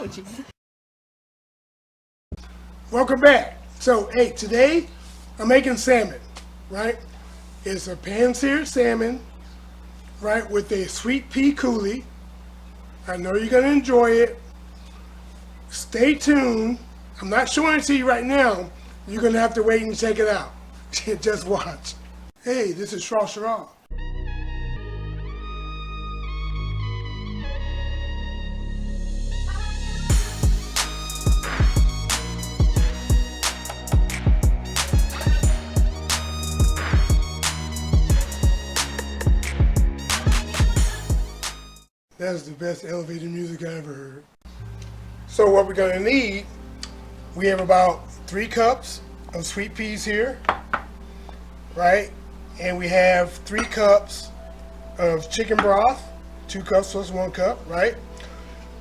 with you. Welcome back. So, hey, today I'm making salmon, right? It's a pan-seared salmon, right, with a sweet pea coulis. I know you're gonna enjoy it. Stay tuned. I'm not showing it to you right now. You're gonna have to wait and check it out. Just watch. Hey, this is Shrashira. That's the best elevator music I ever heard. So what we're gonna need, we have about 3 cups of sweet peas here, right? And we have 3 cups of chicken broth, 2 cups plus 1 cup, right?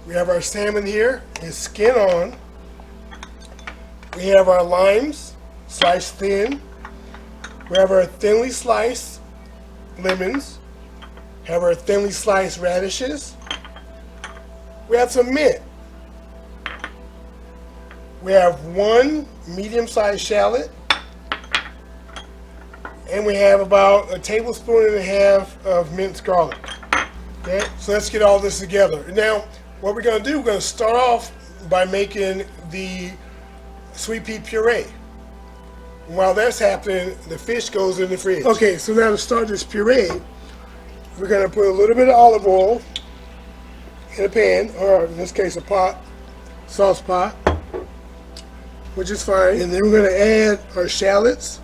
We have our salmon here, it's skin on. We have our limes, sliced thin. We have our thinly sliced lemons. Have our thinly sliced radishes. We have some mint. We have 1 medium-sized shallot. And we have about a tablespoon and a half of minced garlic. Okay, so let's get all this together. Now, what we're gonna do, we're gonna start off by making the sweet pea puree. While that's happening, the fish goes in the fridge. Okay, so now to start this puree, we're going to put a little bit of olive oil in a pan, or in this case a pot, sauce pot, which is fine. And then we're going to add our shallots.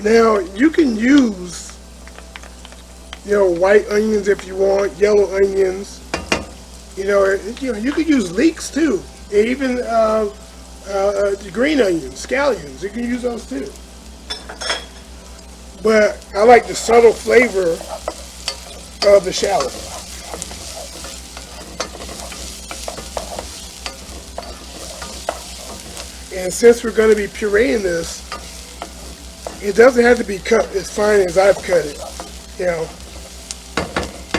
Now you can use, white onions if you want, yellow onions. You could use leeks too, and even green onions, scallions. You can use those too. But I like the subtle flavor of the shallot. And since we're going to be pureeing this, it doesn't have to be cut as fine as I've cut it.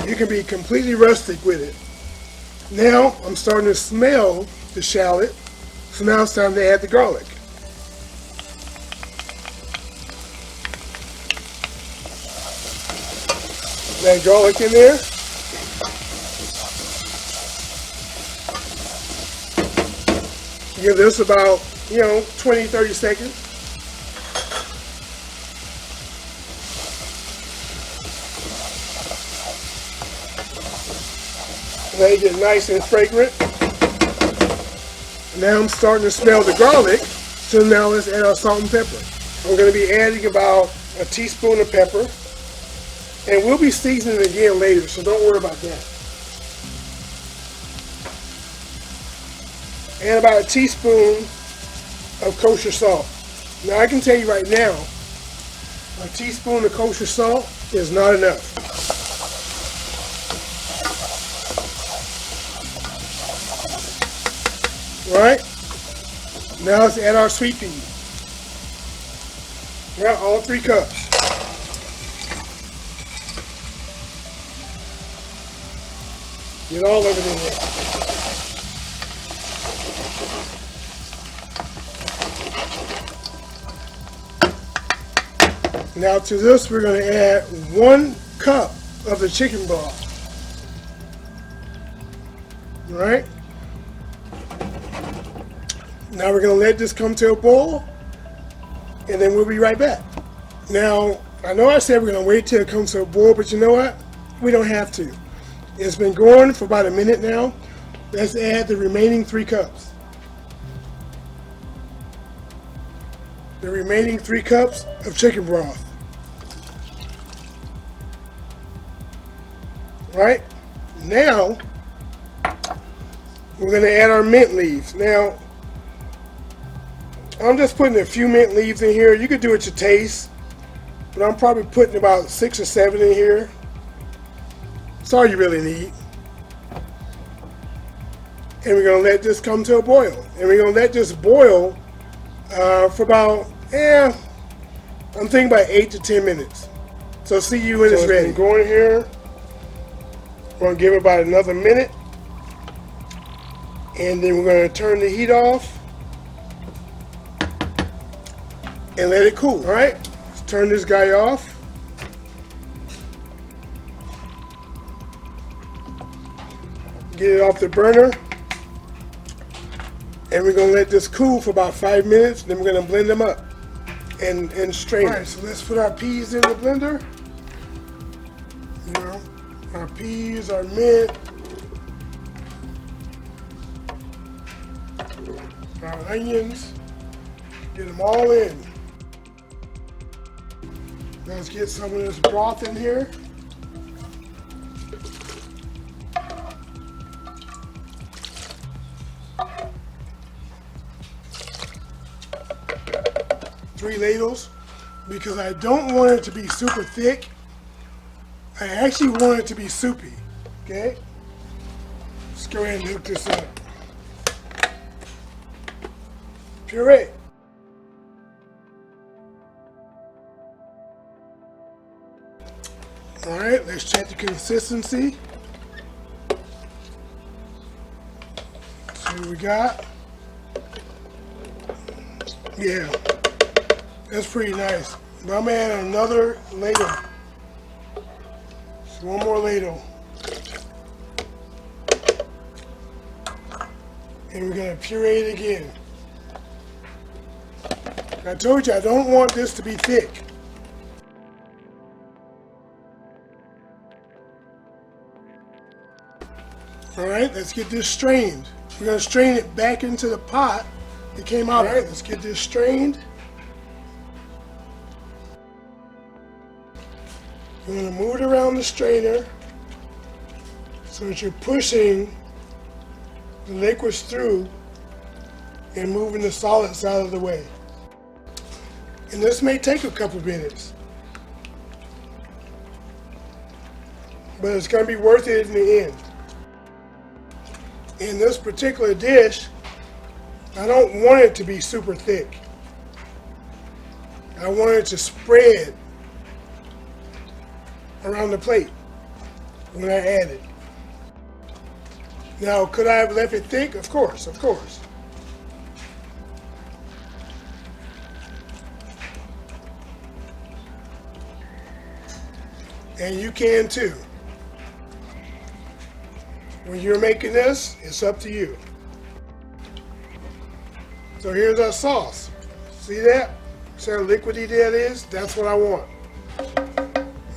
You can be completely rustic with it. Now I'm starting to smell the shallot, so now it's time to add the garlic. That garlic in there. Give this about, 20-30 seconds. Let it get nice and fragrant. Now I'm starting to smell the garlic, so now let's add our salt and pepper. I'm going to be adding about a teaspoon of pepper. And we'll be seasoning it again later, so don't worry about that. And about a teaspoon of kosher salt. Now I can tell you right now, a teaspoon of kosher salt is not enough. Right? Now let's add our sweet peas. Now all 3 cups. Get all of it in there. Now to this we're going to add 1 cup of the chicken broth. All right? Now we're going to let this come to a boil, and then we'll be right back. Now, I know I said we're going to wait till it comes to a boil, but you know what? We don't have to. It's been going for about a minute now. Let's add the remaining 3 cups. The remaining 3 cups of chicken broth. Right? Now, we're going to add our mint leaves. Now, I'm just putting a few mint leaves in here. You could do it to taste, but I'm probably putting about 6 or 7 in here. That's all you really need. And we're going to let this come to a boil. And we're going to let this boil for about, I'm thinking about 8 to 10 minutes. So see you when it's ready. Going here. We're going to give it about another minute. And then we're going to turn the heat off and let it cool. All right, let's turn this guy off. Get it off the burner. And we're going to let this cool for about 5 minutes. Then we're going to blend them up and strain them. All right, so let's put our peas in the blender. You know, our peas, our mint, our onions. Get them all in. Let's get some of this broth in here. Three ladles, because I don't want it to be super thick. I actually want it to be soupy. Okay? Let's go ahead and hook this up. Puree. All right, let's check the consistency. See what we got. Yeah, that's pretty nice. But I'm gonna add another ladle. Just one more ladle. And we're gonna puree it again. I told you I don't want this to be thick. All right, let's get this strained. We're gonna strain it back into the pot it came out. All right, let's get this strained. You're gonna move it around the strainer so that you're pushing the liquids through and moving the solids out of the way. And this may take a couple minutes, but it's gonna be worth it in the end. In this particular dish, I don't want it to be super thick. I want it to spread around the plate when I add it. Now, could I have left it thick? Of course, of course. And you can too. When you're making this, it's up to you. So here's our sauce. See that? See how liquidy that is? That's what I want.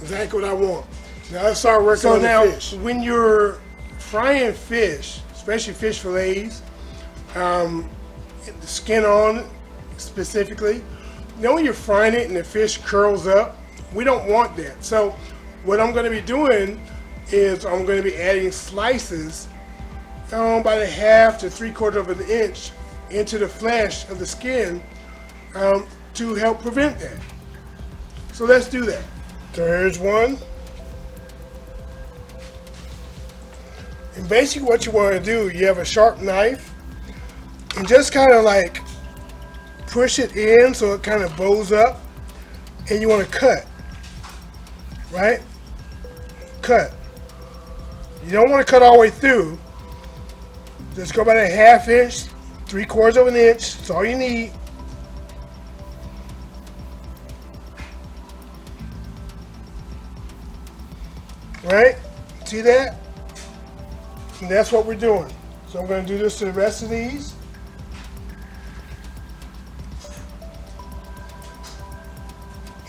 Exactly what I want. Now let's start working on the fish. When you're frying fish, especially fish fillets, the skin on specifically, you know when you're frying it and the fish curls up? We don't want that. So what I'm going to be doing is I'm going to be adding slices about 1/2 to 3/4 of an inch into the flesh of the skin to help prevent that. So let's do that. So here's one. And basically what you want to do, you have a sharp knife and just kind of like push it in so it kind of bows up, and you want to cut, right? Cut. You don't want to cut all the way through. Just go about 1/2 inch, 3/4 of an inch. That's all you need. Right? See that? And that's what we're doing. So I'm going to do this to the rest of these.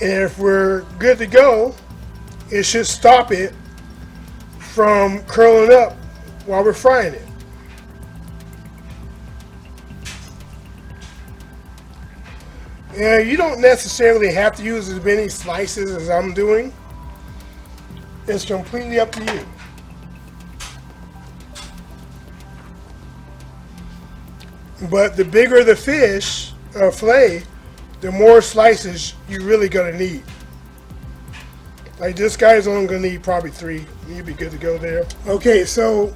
And if we're good to go, it should stop it from curling up while we're frying it. And you don't necessarily have to use as many slices as I'm doing. It's completely up to you. But the bigger the fish fillet, the more slices you're really gonna need. Like this guy's only gonna need probably 3. You'd be good to go there. Okay, so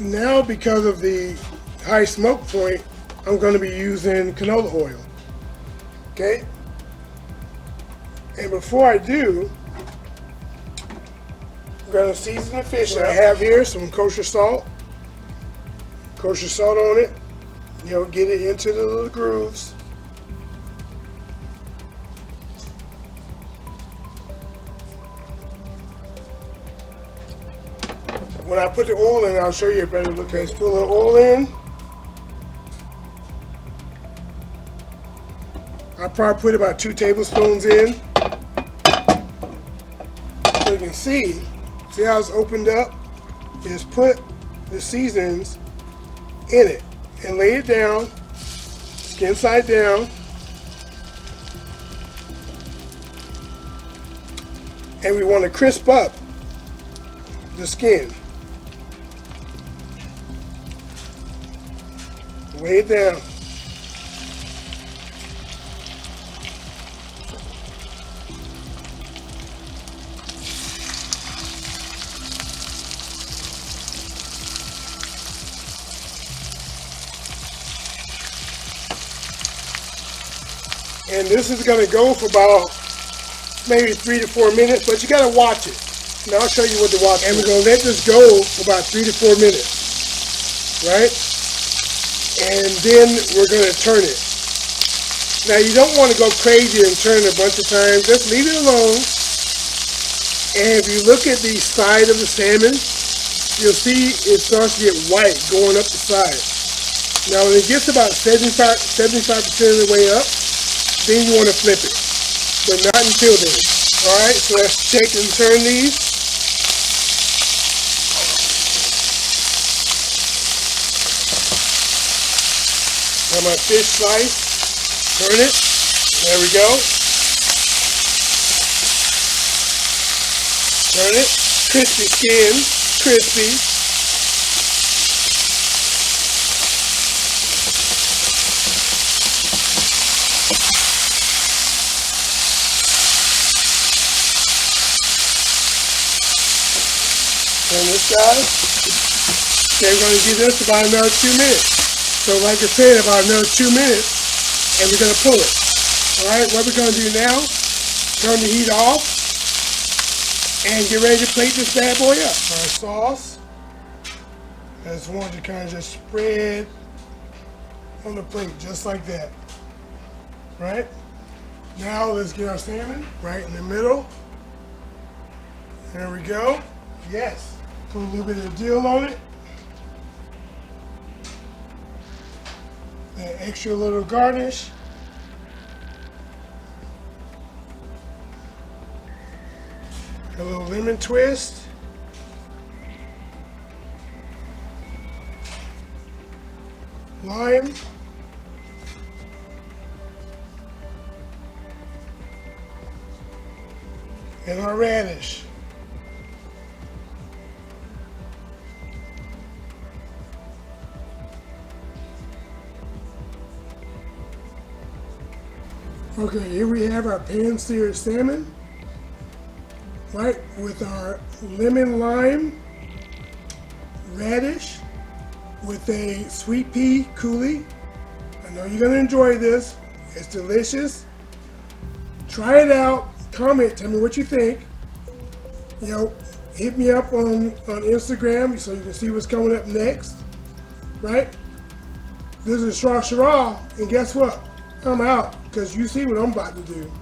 now because of the high smoke point, I'm gonna be using canola oil. Okay? And before I do, I'm gonna season the fish. I have here some kosher salt. Kosher salt on it. You know, get it into the little grooves. When I put the oil in, I'll show you a better look at it. Put a little oil in. I probably put about 2 tablespoons in. So you can see how it's opened up? Just put the seasonings in it and lay it down, skin side down. And we want to crisp up the skin. Lay it down. And this is going to go for about maybe 3 to 4 minutes, but you got to watch it. Now I'll show you what to watch. And we're going to let this go for about 3 to 4 minutes, right? And then we're going to turn it. Now you don't want to go crazy and turn it a bunch of times. Just leave it alone. And if you look at the side of the salmon, you'll see it starts to get white going up the side. Now when it gets about 75% of the way up, then you want to flip it, but not until then. All right, so let's check and turn these. Got my fish slice. Turn it. There we go. Turn it. Crispy skin. Crispy. Turn this, guys. Okay, we're going to do this about another 2 minutes. So like I said, about another 2 minutes, and we're going to pull it. Alright, what we're going to do now, turn the heat off, and get ready to plate this bad boy up. Our sauce, I just want to kind of just spread on the plate, just like that. Right? Now let's get our salmon right in the middle. There we go. Yes. Put a little bit of dill on it. That extra little garnish. A little lemon twist. Lime. And our radish. Okay, here we have our pan-seared salmon, right, with our lemon lime radish with a sweet pea coulis. I know you're gonna enjoy this. It's delicious. Try it out. Comment. Tell me what you think. You know, hit me up on Instagram so you can see what's coming up next. Right? This is Shrashira, and guess what? I'm out, because you see what I'm about to do.